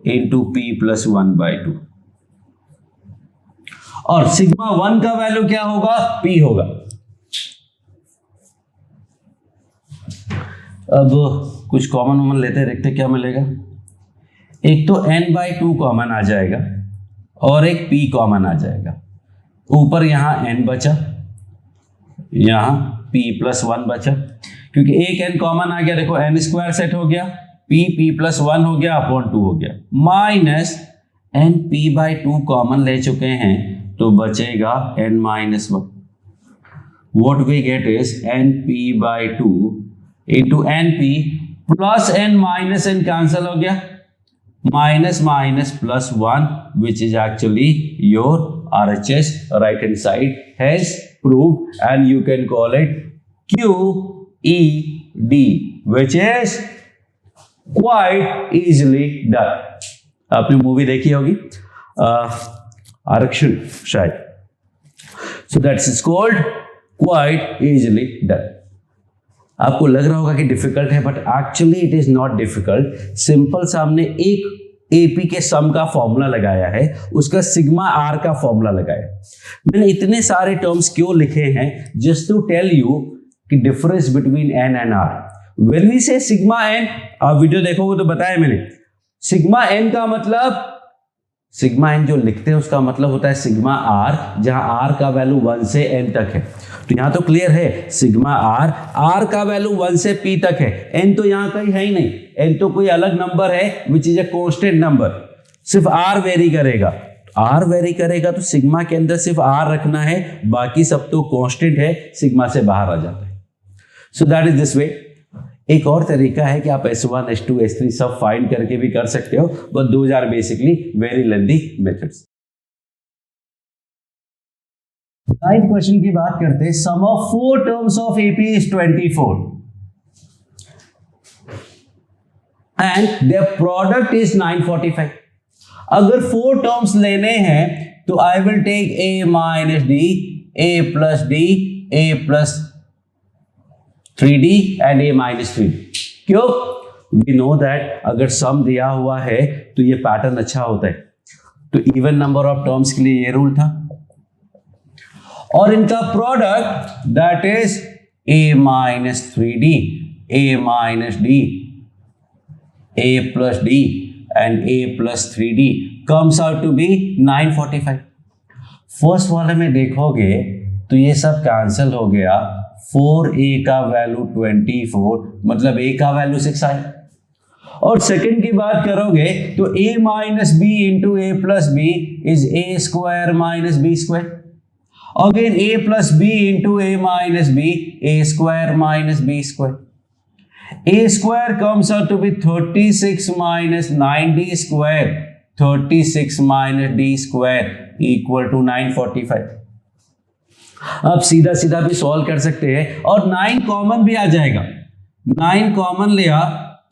into p plus 1 by 2, और सिग्मा 1 का वैल्यू क्या होगा? p होगा। अब कुछ कॉमन लेते हैं, देखते क्या मिलेगा। एक तो n बाई 2 कॉमन आ जाएगा और एक p कॉमन आ जाएगा, ऊपर यहां n बचा, यहां p प्लस 1 बचा, क्योंकि एक n कॉमन आ गया, देखो n स्क्वायर सेट हो गया, p प्लस 1 हो गया अपॉन 2 हो गया, minus n p by 2 common ले चुके हैं, तो बचेगा n minus 1। What we get is n p by 2 into N P plus n minus n cancel हो गया, minus minus plus 1, which is actually your RHS, right hand side has proved, and you can call it QED, which is quite easily done. आपने movie देखी होगी आरक्षण शायद, so that's called quite easily done. आपको लग रहा होगा कि डिफिकल्ट है, but actually it is not difficult. Simple सा हमने एक एपी के सम का फॉर्मूला लगाया है, उसका सिग्मा आर का फॉर्मूला लगाया। मैंने इतने सारे टर्म्स क्यों लिखे हैं? जस्ट टू टेल यू कि difference between N and R. When we say sigma N, आप वीडियो देखोगे तो बताया मैंने, सिग्मा एन का मतलब, सिग्मा एन जो लिखते हैं उसका मतलब होता है सिग्मा आर, जहां आर का वैल्यू 1 से एन तक है। तो यहां तो क्लियर है, सिग्मा आर, आर का वैल्यू 1 से p तक है, एन तो यहां कहीं है ही नहीं, एन तो कोई अलग नंबर है which is a constant number, सिर्फ आर वेरी करेगा। आर वेरी करेगा तो सिग्मा के अंदर सिर्फ आर रखना है, बाकी सब तो कांस्टेंट है, सिग्मा से बाहर आ जाता है। सो दैट इज दिस वे। एक और तरीका है कि आप S1, S2, S3 सब फाइंड करके भी कर सकते हो, but those are basically very lengthy methods. 9th question की बात करते हैं। Sum of 4 terms of AP is 24 and their product is 945। अगर 4 टर्म्स लेने हैं तो I will take A minus D, A plus D, A plus 3D and A minus 3D। क्यों? We know that अगर सम दिया हुआ है तो ये पैटर्न अच्छा होता है, तो इवन नंबर ऑफ टर्म्स के लिए ये रूल था, और इनका product that is A minus 3D, A minus D, A plus D and A plus 3D comes out to be 945। First वाले में देखोगे तो ये सब कैंसिल हो गया, 4A का वैल्यू 24, मतलब A का वैल्यू 6 आया। और सेकंड की बात करोगे तो A minus B into A plus B is A square minus B square. Again A plus B into A minus B, A square minus B square. A square comes out to be 36 minus 9D square, 36 minus D square equal to 945। अब सीधा सीधा भी solve कर सकते हैं, और 9 common भी आ जाएगा। 9 कॉमन लिया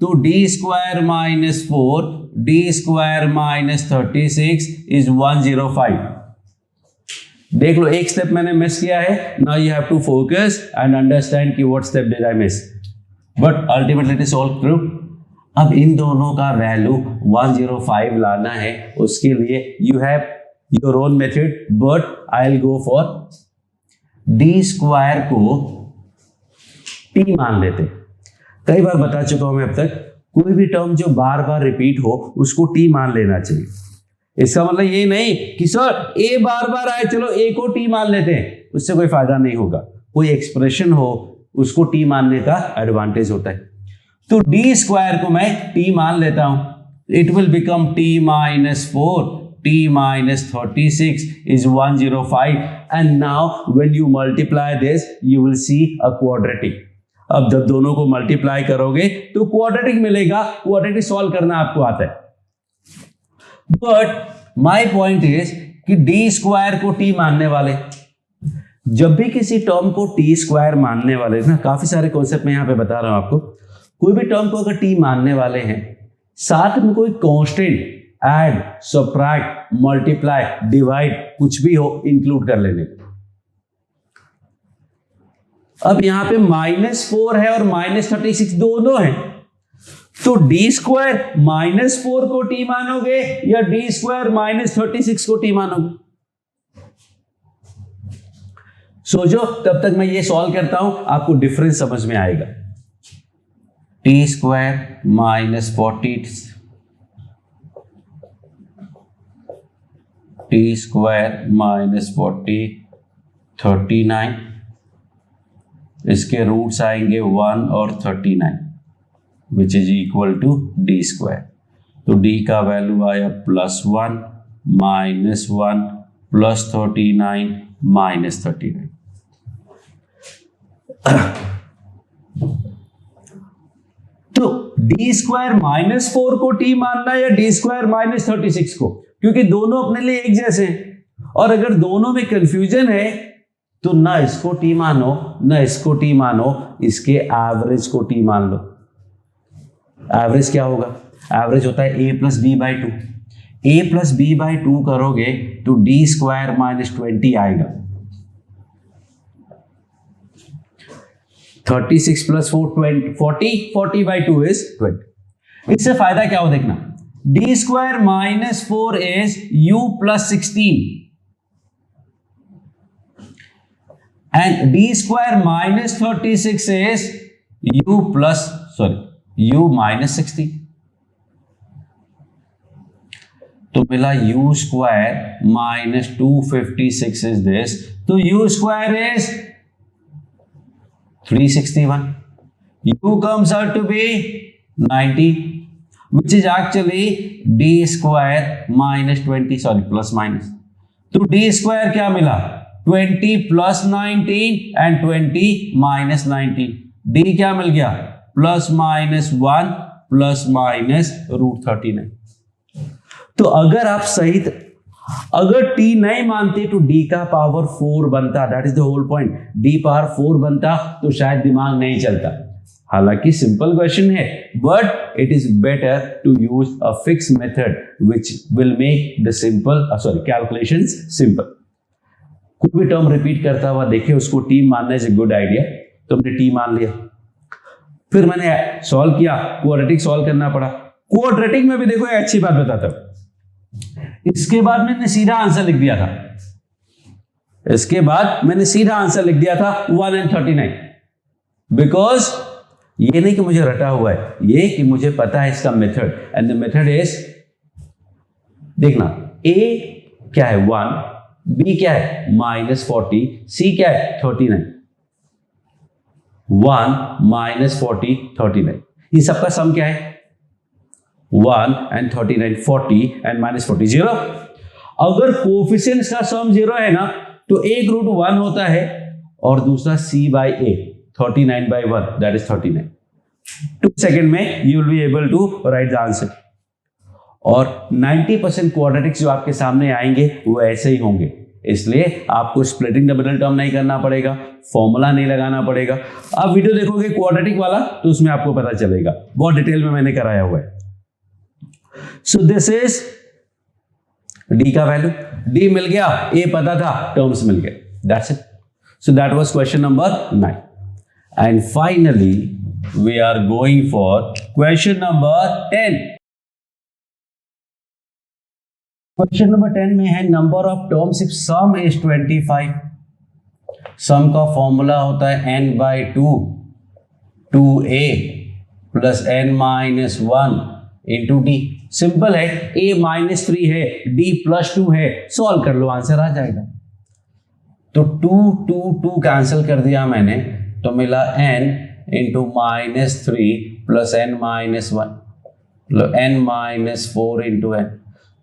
तो D square minus 4, D square minus 36 is 105। देख लो, एक स्टेप मैंने मिस किया है। Now you have to focus and understand कि what step did I miss, but ultimately it is all true. अब इन दोनों का वैल्यू 105 लाना है, उसके लिए you have your own method, but I will go for D square को टी मान लेते। कई बार बता चुका हूं मैं अब तक, कोई भी टर्म जो बार बार रिपीट हो उसको टी मान लेना चाहिए। इसका मतलब ये नहीं कि सर ए बार बार आए चलो ए को टी मान लेते हैं, उससे कोई फायदा नहीं होगा। कोई एक्सप्रेशन हो उसको टी मानने का एडवांटेज होता है। तो डी स्क्वायर को मैं टी मान लेता हूं, it will become T minus 4, T minus 36 is 105, and now when you multiply this you will see a quadratic। अब जब दोनों को मल्टीप्लाई करोगे तो क्वाड्रेटिक मिलेगा। क्वाड्रेटिक सॉल्व करना आपको आता है, बट माय पॉइंट इज कि डी स्क्वायर को टी मानने वाले, जब भी किसी टर्म को टी स्क्वायर मानने वाले ना, काफी सारे कॉन्सेप्ट मैं यहां पे बता रहा हूं आपको। कोई भी टर्म को अगर टी मानने वाले हैं, साथ में कोई constant add, subtract, multiply, divide कुछ भी हो इंक्लूड कर लेने। अब यहां पे -4 है और -36 दोनों हैं, तो डी स्क्वायर -4 को टी मानोगे या डी स्क्वायर -36 को टी मानोगे? सोचो, तब तक मैं ये सॉल्व करता हूं, आपको डिफरेंस समझ में आएगा। टी स्क्वायर -40, टी स्क्वायर -40, 39, इसके रूट्स आएंगे 1 और 39 which is equal to D square. तो डी का वैल्यू आया +1, -1, +39, -39। तो डी स्क्वायर -4 को टी मानना या डी स्क्वायर -36 को, क्योंकि दोनों अपने लिए एक जैसे हैं। और अगर दोनों में कंफ्यूजन है तो ना इसको टी मानो ना इसको टी मानो, इसके एवरेज को टी मान लो। एवरेज क्या होगा? एवरेज होता है a + b/2। a + b/2 करोगे तो डी स्क्वायर -20 आएगा। 36 + 4 40, 40/2 इज 20। इससे फायदा क्या हो देखना, D square -4 is u + 16 and d square -36 is u -16। तो मिला u square -256 is this, तो u square is 361। u comes out to be 90, which is actually d square -20 तो d square क्या मिला? 20 + 19 and 20 - 19। d क्या मिल गया? +-1 ±√39। तो अगर आप सही, अगर t नहीं मानते तो d का पावर 4 बनता, that is the whole point. d power 4 बनता तो शायद दिमाग नहीं चलता। हालांकि सिंपल क्वेश्चन है, but it is better to use a fix method which will make the calculations simple. कोई भी टर्म रिपीट करता हुआ देखे उसको टी मानना इज ए गुड आइडिया। तो हमने टी मान लिया, फिर मैंने सॉल्व किया, क्वाड्रेटिक सॉल्व करना पड़ा। क्वाड्रेटिक में भी देखो एक अच्छी बात बताता हूं, इसके बाद मैंने सीधा आंसर लिख दिया था। इसके बाद मैंने सीधा आंसर लिख दिया था 1 and 39, बिकॉज ये नहीं कि मुझे रटा हुआ है, ये कि मुझे पता है इसका method, and the method is, देखना a क्या है 1, b क्या है -40, c क्या है 39। 1 -40 39, ये सबका सम क्या है? 1 and 39, 40 and -40 0। अगर कोफिशिएंट्स का सम 0 है ना तो एक रूट 1 होता है और दूसरा c/a, 39/1 दैट इज 39। 2 सेकेंड में you will be able to write the answer. और 90% क्वाड्रेटिक्स जो आपके सामने आएंगे वो ऐसे ही होंगे, इसलिए आपको स्प्लिटिंग द मिडल टर्म नहीं करना पड़ेगा, फॉर्मूला नहीं लगाना पड़ेगा। आप वीडियो देखोगे क्वाड्रेटिक वाला तो उसमें आपको पता चलेगा, बहुत डिटेल में मैंने कराया हुआ है। सो दिस इज डी का वैल्यू, डी मिल गया, ए पता था, टर्म्स मिल गए, that's it. So that was question number 9 and finally we are going for question number 10। Question number 10 में है number of terms if some is 25। सम का फॉर्मूला होता है n by 2 a plus n minus 1 into D. Simple है, a minus 3 है, d plus 2 है, solve कर लो, answer आ जाएगा। तो 2 कैंसिल कर दिया मैंने, तो मिला n into minus 3 plus n minus 1 n minus 4 into n।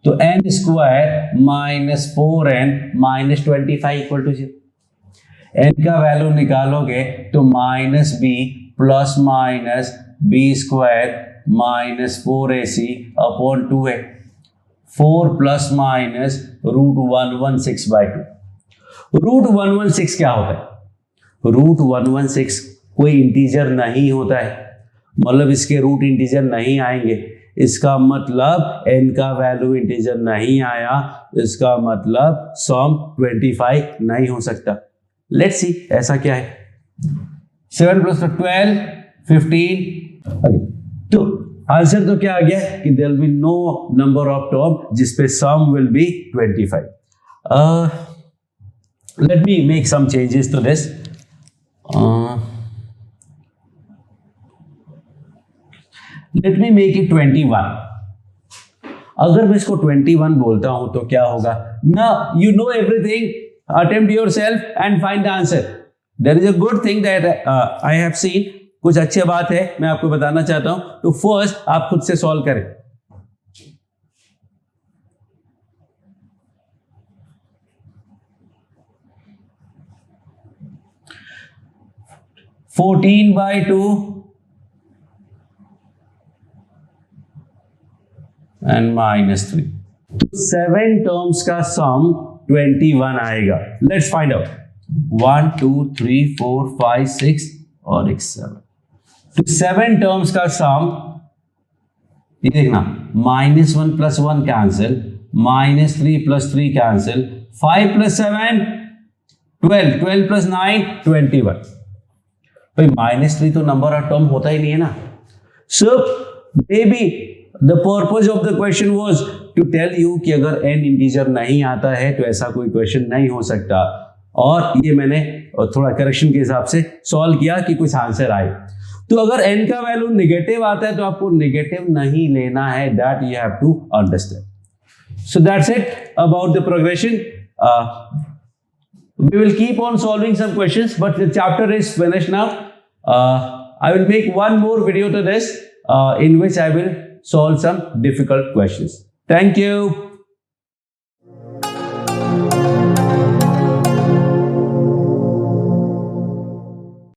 तो n square minus 4n minus 25 equal to 0। n का वैल्यू निकालोगे तो minus b plus minus b square minus 4ac upon 2a, 4 plus minus root 116 by 2। Root 116 क्या होता है? Root 116 कोई integer नहीं होता है, मतलब इसके रूट इंटीजर नहीं आएंगे। इसका मतलब n का वैल्यू इंटीजर नहीं आया, इसका मतलब सम 25 नहीं हो सकता। लेट्स सी ऐसा क्या है। 7 प्लस 12 15। तो आंसर तो क्या आ गया कि there will be no number of term जिसपे sum will be 25। Let me make some changes to this. Let me make it 21। अगर मैं इसको 21 बोलता हूं तो क्या होगा ना? You know everything, attempt yourself and find the answer. There is a good thing that I have seen. कुछ अच्छी बात है, मैं आपको बताना चाहता हूं। तो फर्स्ट आप खुद से सॉल्व करें। Fourteen by 2 and minus 3। तो 7 टर्म्स का सम 21 आएगा। Let's find out. 1 2 3 4 5 6 और 7। तो 7 टर्म्स का सम, ये देखना, minus 1 plus 1 cancel, minus 3 plus 3 cancel, 5 plus 7 12, 12 plus 9 21। भाई माइनस 3 तो नंबर ऑफ टर्म होता ही नहीं है ना। So maybe the purpose of the question was to tell you कि अगर n इंटीजर नहीं आता है तो ऐसा कोई क्वेश्चन नहीं हो सकता। और ये मैंने थोड़ा करेक्शन के हिसाब से सॉल्व किया कि कुछ आंसर आए। तो अगर n का वैल्यू नेगेटिव आता है तो आपको नेगेटिव नहीं लेना है, that you have to understand. So that's it about the progression. We will keep on solving some questions, but the chapter is finished now. I will make one more video to this in which I will solve some difficult questions. Thank you.